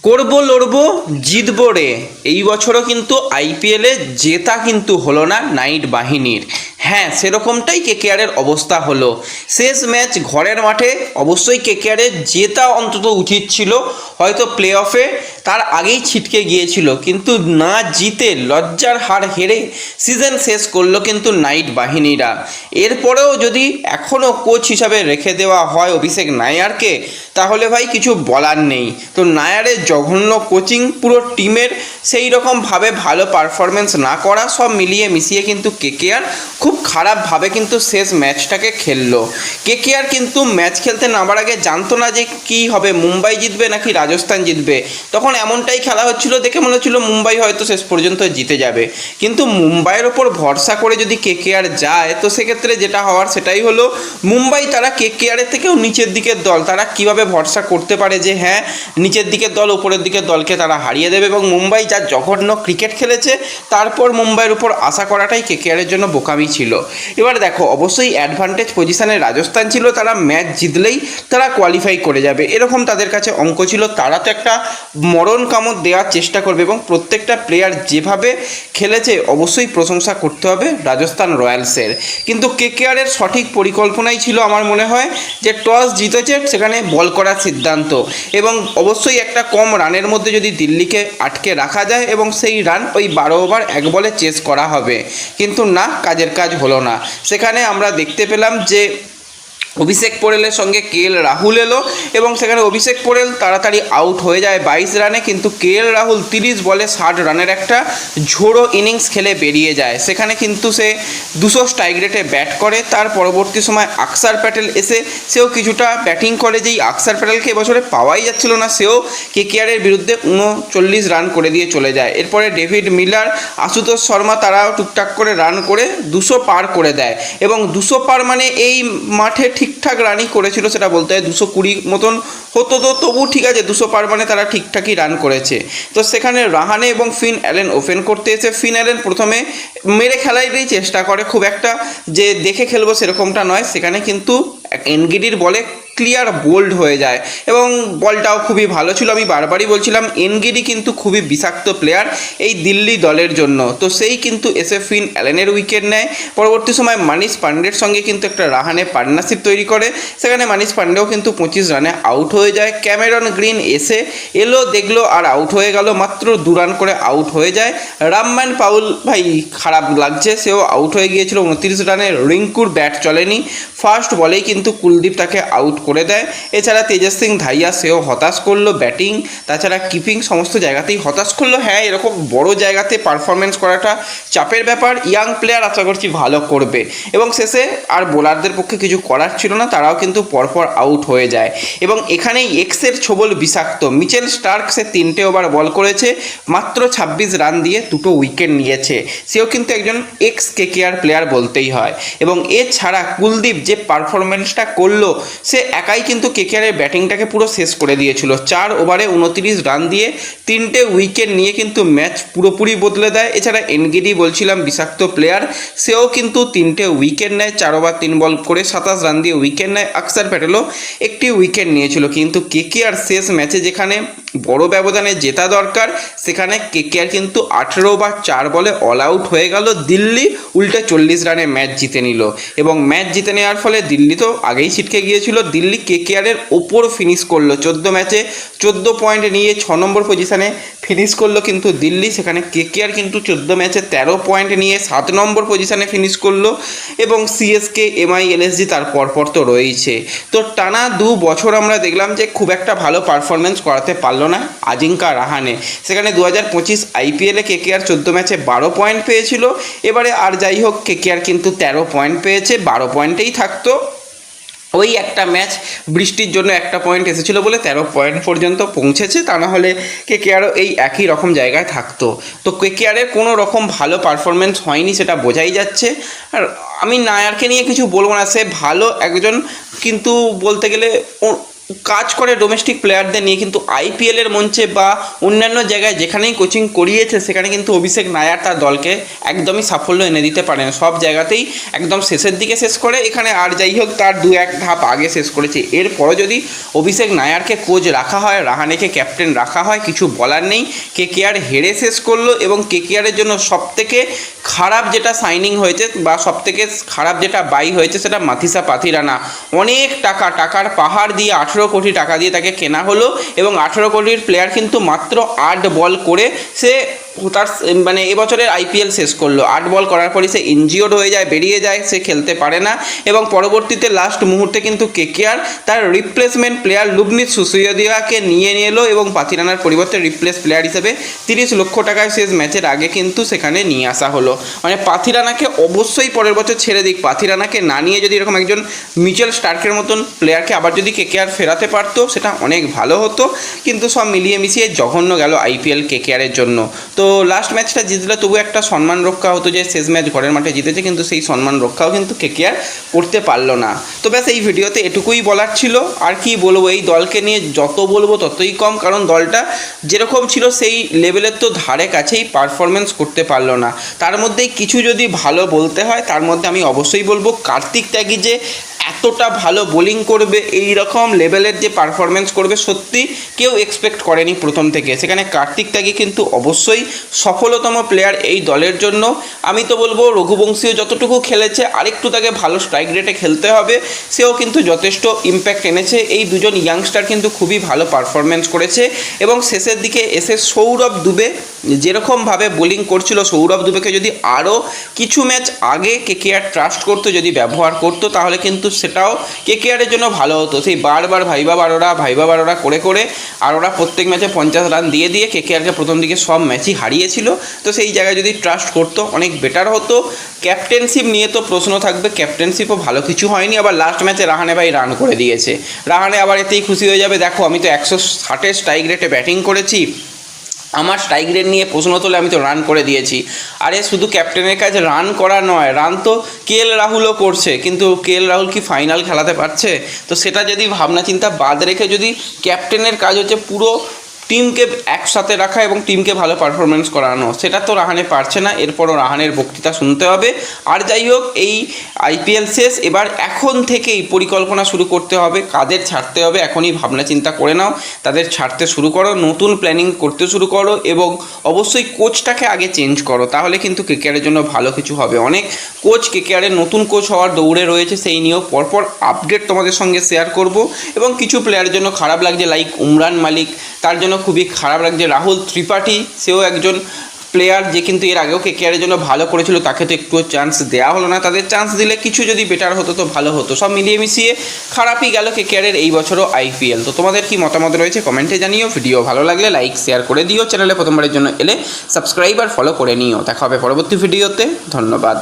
করব লড়বো জিতবো রে। এই বছরও কিন্তু আইপিএলে জেতা কিন্তু হলো না নাইট বাহিনীর। হ্যাঁ, সেরকমটাই কেকেআরের অবস্থা হলো। শেষ ম্যাচ ঘরের মাঠে, অবশ্যই কেকেআরের জেতা অন্তত উচিত ছিল, হয়তো প্লে অফে তার আগেই ছিটকে গিয়েছিল, কিন্তু না জিতে লজ্জার হার হেরে সিজন শেষ করলো কিন্তু নাইট বাহিনীরা। এরপরেও যদি এখনও কোচ হিসাবে রেখে দেওয়া হয় অভিষেক নায়ারকে, তাহলে ভাই কিছু বলার নেই। তো নায়ারের জঘন্য কোচিং, পুরো টিমের সেই রকমভাবে ভালো পারফরমেন্স না করা, সব মিলিয়ে মিশিয়ে কিন্তু কেকেআর খুব খারাপভাবে কিন্তু শেষ ম্যাচটাকে খেললো। কেকেআর কিন্তু ম্যাচ খেলতে নামার আগে জানতো না যে কী হবে, মুম্বাই জিতবে নাকি রাজস্থান জিতবে। তখন এমনটাই খেলা হচ্ছিল, দেখে মনে হচ্ছিল মুম্বাই হয়তো শেষ পর্যন্ত জিতে যাবে। কিন্তু মুম্বাইয়ের ওপর ভরসা করে যদি কেকেআর যায়, তো সেক্ষেত্রে যেটা হওয়ার সেটাই হলো, মুম্বাই তারা কেকেআরের থেকেও নিচের দিকের দল, তারা কিভাবে ভরসা করতে পারে যে হ্যাঁ নিচের দিকের দল উপরের দিকের দলকে তারা হারিয়ে দেবে। এবং মুম্বাই যা জঘন্য ক্রিকেট খেলেছে, তারপর মুম্বাইয়ের উপর আশা করাটাই কেকেআরের জন্য বোকামি ছিল। এবার দেখো, অবশ্যই অ্যাডভান্টেজ পজিশনে রাজস্থান ছিল, তারা ম্যাচ জিতলেই তারা কোয়ালিফাই করে যাবে, এরকম তাদের কাছে অঙ্ক ছিল। তারা তো একটা মরণ কামড় দেওয়ার চেষ্টা করবে, এবং প্রত্যেকটা প্লেয়ার যেভাবে খেলেছে অবশ্যই প্রশংসা করতে হবে রাজস্থান রয়্যালসের। কিন্তু কেকেআরের সঠিক পরিকল্পনাই ছিল আমার মনে হয়, যে টস জিতেছে সেখানে বল করার সিদ্ধান্ত, এবং অবশ্যই একটা কম রানের মধ্যে যদি দিল্লিকে আটকে রাখা যায়, এবং সেই রান ওই 12 ওভার 1 বলে চেস করা হবে। কিন্তু না, কাজের কাজ হলো না। সেখানে আমরা দেখতে পেলাম যে অভিষেক পোরেলের সঙ্গে কেএল রাহুল এলো, এবং সেখানে অভিষেক পোরেল তাড়াতাড়ি আউট হয়ে যায় 22 রানে, কিন্তু কেএল রাহুল 30 বলে 60 রানের একটা ঝোড়ো ইনিংস খেলে বেরিয়ে যায়। সেখানে কিন্তু সে 200 স্ট্রাইক রেটে ব্যাট করে। তার পরবর্তী সময় আকসার প্যাটেল এসে সেও কিছুটা ব্যাটিং করে, যেই আকসার প্যাটেলকে এবছরে পাওয়াই যাচ্ছিল না, সেও কেকেআরের বিরুদ্ধে 39 রান করে দিয়ে চলে যায়। এরপরে ডেভিড মিলার, আশুতোষ শর্মা তারাও টুকটাক করে রান করে 200 পার করে দেয়, এবং 200 পার মানে এই মাঠে ঠিকঠাক রানই করেছিল, সেটা বলতে হয় 220 মতন হতো, তো তবু ঠিক আছে, 200 পার মানে তারা ঠিকঠাকই রান করেছে। তো সেখানে রাহানে এবং ফিন অ্যালেন ওপেন করতে এসে ফিন অ্যালেন প্রথমে মেরে খেলারই চেষ্টা করে, খুব একটা যে দেখে খেলবো সেরকমটা নয়। সেখানে কিন্তু এনগিডির বলে ক্লিয়ার বোল্ড হয়ে যায়, এবং বলটাও খুবই ভালো ছিল। আমি বারবারই বলছিলাম এনগিডি কিন্তু খুবই বিষাক্ত প্লেয়ার এই দিল্লি দলের জন্য। তো সেই কিন্তু এসে ফিন অ্যালেনের উইকেট নেয়। পরবর্তী সময় মানিশ পান্ডের সঙ্গে কিন্তু একটা রাহানে পার্টনারশিপ তৈরি করে, সেখানে মানিশ পান্ডেও কিন্তু 25 রানে আউট হয়ে যায়। ক্যামেরন গ্রিন এসে এলো, দেখলো আর আউট হয়ে গেল, মাত্র 2 রান করে আউট হয়ে যায়। রামম্যান পাউল ভাই খারাপ লাগছে, সেও আউট হয়ে গিয়েছিল 29 রানে। রিঙ্কুর ব্যাট চলেনি, ফার্স্ট বলেই কিন্তু কুলদীপ তাকে আউট করে দেয়। এছাড়া তেজস সিং ধাইয়া, সেও হতাশ করলো ব্যাটিং, তাছাড়া কিপিং সমস্ত জায়গাতেই হতাশ করলো। হ্যাঁ, এরকম বড় জায়গাতে পারফরমেন্স করাটা চাপের ব্যাপার, ইয়াং প্লেয়ার আশা করছি ভালো করবে। এবং শেষে আর বোলারদের পক্ষে কিছু করার ছিল না, তারাও কিন্তু পরপর আউট হয়ে যায়। এবং এখানেই এক্সের ছোবল বিষাক্ত। মিচেল স্টার্ক সে 3টে ওভার বল করেছে, মাত্র 26 রান দিয়ে 2টো উইকেট নিয়েছে। সেও কিন্তু একজন এক্স কেকেআর প্লেয়ার বলতেই হয়। এবং এছাড়া কুলদীপ যে পারফরমেন্সটা করলো, সে একাই কিন্তু কেকেআরের ব্যাটিংটাকে পুরো শেষ করে দিয়েছিল। 4 ওভারে 29 রান দিয়ে 3টে উইকেট নিয়ে কিন্তু ম্যাচ পুরোপুরি বদলে দেয়। এছাড়া এনগিডি বলছিলাম বিষাক্ত প্লেয়ার, সেও কিন্তু 3টে উইকেট নেয়, 4 ওভার 3 বল করে 27 রান দিয়ে উইকেট নেয়। আকসার প্যাটেলও একটি উইকেট নিয়েছিল। কিন্তু কেকেআর শেষ ম্যাচে যেখানে বড় ব্যবধানে জেতা দরকার, সেখানে কেকেআর কিন্তু 18 ওভার 4 বলে অল আউট হয়ে গেল। দিল্লি উল্টে 40 রানে ম্যাচ জিতে নিল, এবং ম্যাচ জিতে নেওয়ার ফলে দিল্লি তো আগেই ছিটকে গিয়েছিল। দিল্লি কেকেআরের ওপর ফিনিশ করলো, 14 ম্যাচে 14 পয়েন্ট নিয়ে 6 নম্বর পজিশনে ফিনিশ করলো। কিন্তু দিল্লি, সেখানে কেকেআর কিন্তু 14 ম্যাচে 13 পয়েন্ট নিয়ে 7 নম্বর পজিশনে ফিনিশ করলো। এবং সিএসকে, এমআই, এলএসজি তার পরপর তো রয়েছে। তো টানা 2 বছর আমরা দেখলাম যে খুব একটা ভালো পারফরমেন্স করাতে পারলো না আজিঙ্কা রাহানে। সেখানে 2025 আইপিএলে কেকেআর 14 ম্যাচে 12 পয়েন্ট পেয়েছিল। এবারে আর যাই হোক, কেকেআর কিন্তু 13 পয়েন্ট পেয়েছে, 12 পয়েন্টেই থাকতো। ওই একটা ম্যাচ বৃষ্টির জন্য একটা পয়েন্ট এসেছিলো বলে 13 পয়েন্ট পর্যন্ত পৌঁছেছে, তা না হলে কেকেআরও এই একই রকম জায়গায় থাকতো। তো কেকেআরের কোনো রকম ভালো পারফরমেন্স হয়নি, সেটা বোঝাই যাচ্ছে। আর আমি নায়ারকে নিয়ে কিছু বলবো না, সে ভালো একজন, কিন্তু বলতে গেলে কাজ করে ডোমেস্টিক প্লেয়ারদের নিয়ে, কিন্তু আইপিএলের মঞ্চে বা অন্যান্য জায়গায় যেখানেই কোচিং করিয়েছে সেখানে কিন্তু অভিষেক নায়ার তার দলকে একদমই সাফল্য এনে দিতে পারে না। সব জায়গাতেই একদম শেষের দিকে শেষ করে, এখানে আর যাই হোক তার 2-1 ধাপ আগে শেষ করেছে। এরপরও যদি অভিষেক নায়ারকে কোচ রাখা হয়, রাহানেকে ক্যাপ্টেন রাখা হয়, কিছু বলার নেই। কেকেআর হেরে শেষ করলো এবং কেকেআরের জন্য সবথেকে খারাপ যেটা সাইনিং হয়েছে বা সবথেকে খারাপ যেটা বাই হয়েছে সেটা মাথিসা পাথিরানা। অনেক টাকার পাহাড় দিয়ে 18 কোটি টাকা দিয়ে তাকে কেনা হলো এবং 18 কোটির প্লেয়ার কিন্তু মাত্র 8 বল করে সে তার মানে এবছরের আইপিএল শেষ করলো। 8 বল করার পরই সে ইনজিওর্ড হয়ে যায়, বেরিয়ে যায়, সে খেলতে পারে না এবং পরবর্তীতে লাস্ট মুহূর্তে কিন্তু কেকেআর তার রিপ্লেসমেন্ট প্লেয়ার লুবনিত সুসুয়দিয়াকে নিয়ে এলো এবং পাথিরানার পরিবর্তে রিপ্লেস প্লেয়ার হিসেবে 30 লক্ষ টাকায় শেষ ম্যাচের আগে কিন্তু সেখানে নিয়ে আসা হলো। মানে পাথিরানাকে অবশ্যই পরের বছর ছেড়ে দিক, পাথিরানাকে না নিয়ে যদি এরকম একজন মিচেল স্টার্কের মতন প্লেয়ারকে আবার যদি কেকেআর ফেরাতে পারতো সেটা অনেক ভালো হতো, কিন্তু সব মিলিয়ে মিশিয়ে জঘন্য গেল আইপিএল কেকেআরের জন্য। তো লাস্ট ম্যাচটা জিতলে তবু একটা সম্মান রক্ষা হতো যে শেষ ম্যাচ ঘরের মাঠে জিতেছে, কিন্তু সেই সম্মান রক্ষাও কিন্তু কেকেআর করতে পারলো না। তো ব্যাস এই ভিডিওতে এটুকুই বলার ছিল। আর কি বলবো, এই দলকে নিয়ে যত বলবো ততই কম, কারণ দলটা যেরকম ছিল সেই লেভেলের তো ধারে কাছেই পারফরমেন্স করতে পারলো না। তার মধ্যেই কিছু যদি ভালো বলতে হয় তার মধ্যে আমি অবশ্যই বলবো কার্তিক ত্যাগী যে এতটা ভালো বোলিং করবে, এই রকম লেভেলের যে পারফরমেন্স করবে সত্যি কেউ এক্সপেক্ট করেনি প্রথম থেকে। সেখানে কার্তিক ত্যাগী কিন্তু অবশ্যই সফলতম প্লেয়ার এই দলের জন্য। আমি তো বলবো রঘুবংশীও যতটুকু খেলেছে আরেকটু তাকে ভালো স্ট্রাইক রেটে খেলতে হবে, সেও কিন্তু যথেষ্ট ইম্প্যাক্ট এনেছে। এই দুজন ইয়াংস্টার কিন্তু খুবই ভালো পারফরমেন্স করেছে এবং শেষের দিকে এসে সৌরভ দুবে যেরকমভাবে বোলিং করছিল, সৌরভ দুবেকে যদি আরও কিছু ম্যাচ আগে কেকেআর ট্রাস্ট করতো, যদি ব্যবহার করতো, তাহলে কিন্তু সেটাও কেকেআরের জন্য ভালো হতো। সেই বারবার ভাইবা বারোরা করে আর ওরা প্রত্যেক ম্যাচে 50 রান দিয়ে কেকেআরকে প্রথম দিকে সব ম্যাচই হারিয়েছিল। তো সেই জায়গায় যদি ট্রাস্ট করতো অনেক বেটার হতো। ক্যাপ্টেনশিপ নিয়ে তো প্রশ্ন থাকবে, ক্যাপ্টেনশিপও ভালো কিছু হয়নি। আবার লাস্ট ম্যাচে রাহানে ভাই রান করে দিয়েছে, রাহানে আবার এতেই খুশি হয়ে যাবে, দেখো আমি তো 160 স্ট্রাইক রেটে ব্যাটিং করেছি, আমার স্ট্রাইক রেট নিয়ে প্রশ্ন তোলে, আমি তো রান করে দিয়েছি। আরে শুধু ক্যাপ্টেনের কাছে রান করা নয়, রান তো কেএল রাহুলও করছে, কিন্তু কেএল রাহুল কি ফাইনাল খেলাতে পারছে? তো সেটা যদি ভাবনা চিন্তা বাদ রেখে যদি ক্যাপ্টেনের কাজ হচ্ছে পুরো টিমকে একসাথে রাখা এবং টিমকে ভালো পারফরমেন্স করানো, সেটা তো রাহানে পারছে না। এরপরও রাহানের বক্তৃতা শুনতে হবে। আর যাই হোক, এই আইপিএল শেষ, এবার এখন থেকেই পরিকল্পনা শুরু করতে হবে, কাদের ছাড়তে হবে এখনই ভাবনা চিন্তা করে নাও, তাদের ছাড়তে শুরু করো, নতুন প্ল্যানিং করতে শুরু করো এবং অবশ্যই কোচটাকে আগে চেঞ্জ করো, তাহলে কিন্তু কেকেআরের জন্য ভালো কিছু হবে। অনেক কোচ কেকেআরের নতুন কোচ হওয়ার দৌড়ে রয়েছে, সেই নিয়েও পরপর আপডেট তোমাদের সঙ্গে শেয়ার করব। এবং কিছু প্লেয়ারের জন্য খারাপ লাগছে, লাইক উমরান মালিক, তার জন্য খুবই খারাপ লাগছে। রাহুল ত্রিপাঠী, সেও একজন প্লেয়ার যে কিন্তু এর আগেও কেকেআরের জন্য ভালো করেছিল, তাকে তো একটুও চান্স দেওয়া হলো না। তাদের চান্স দিলে কিছু যদি বেটার হতো তো ভালো হতো। সব মিলিয়ে মিশিয়ে খারাপই গেল কেকেআরের এই বছরও আইপিএল। তো তোমাদের কি মতামত রয়েছে কমেন্টে জানিও। ভিডিও ভালো লাগলে লাইক শেয়ার করে দিও, চ্যানেলে প্রথমবারের জন্য এলে সাবস্ক্রাইব আর ফলো করে নিও। দেখা হবে পরবর্তী ভিডিওতে, ধন্যবাদ।